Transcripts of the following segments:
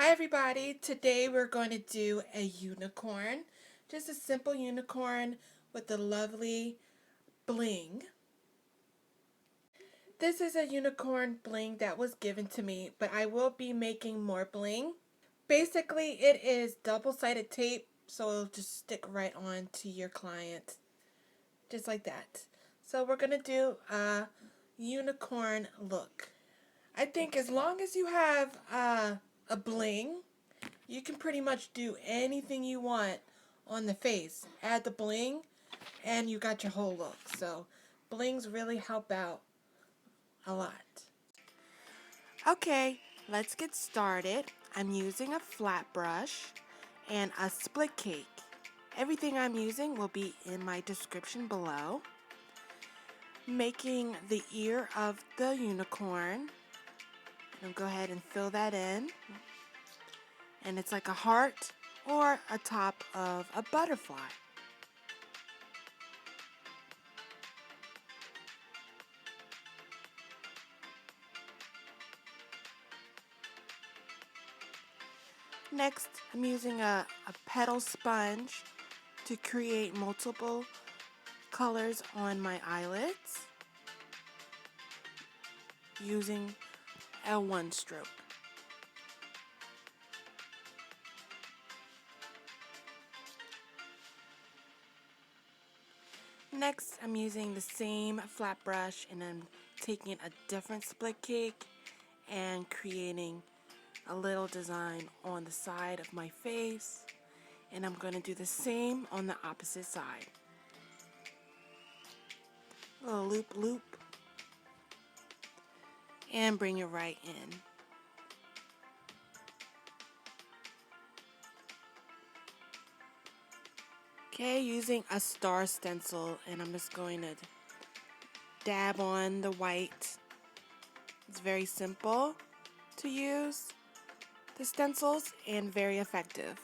Hi everybody, today we're going to do a unicorn, just a simple unicorn with the lovely bling. This is a unicorn bling that was given to me, but I will be making more bling. Basically it is double-sided tape, so it'll just stick right on to your client, just like that. So we're going to do a unicorn look. I think as long as you have a bling, you can pretty much do anything you want on the face. Add the bling and you got your whole look. So blings really help out a lot. Okay, let's get started. I'm using a flat brush and a split cake. Everything I'm using will be in my description below. Making the ear of the unicorn. And go ahead and fill that in. And it's like a heart or a top of a butterfly. Next, I'm using a petal sponge to create multiple colors on my eyelids using a one stroke. Next, I'm using the same flat brush and I'm taking a different split cake and creating a little design on the side of my face, and I'm going to do the same on the opposite side. A little loop loop and bring it right in. Okay, using a star stencil, and I'm just going to dab on the white. It's very simple to use, the stencils, and very effective.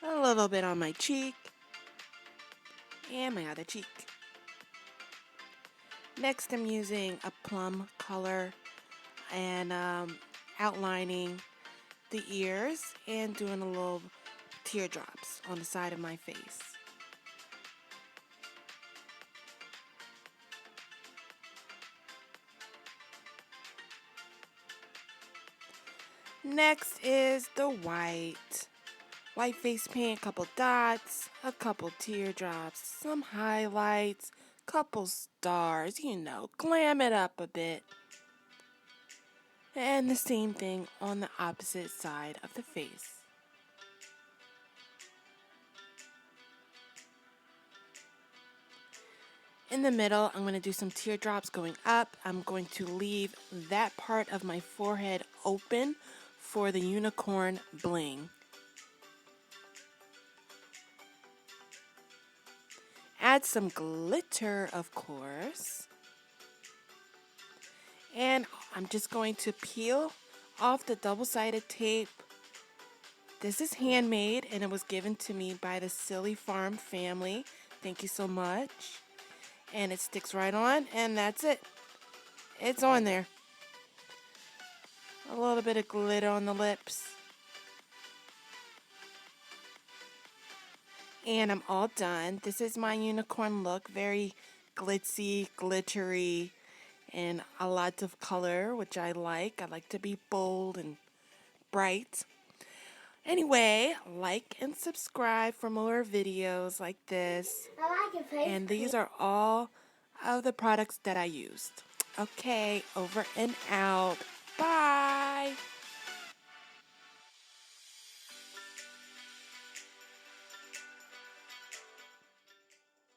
A little bit on my cheek and my other cheek. Next, I'm using a plum color and outlining the ears and doing a little teardrops on the side of my face. Next is the white face paint, a couple dots, a couple teardrops, some highlights, couple stars, glam it up a bit. And the same thing on the opposite side of the face. In the middle, I'm going to do some teardrops going up. I'm going to leave that part of my forehead open for the unicorn bling. Add some glitter, of course. And I'm just going to peel off the double-sided tape. This is handmade and it was given to me by the Sillyfarm family. Thank you so much. And it sticks right on, and that's it. It's on there. A little bit of glitter on the lips. And I'm all done. This is my unicorn look. Very glitzy, glittery, and a lot of color, which I like. I like to be bold and bright. Anyway, like and subscribe for more videos like this. And these are all of the products that I used. Okay, over and out. Bye.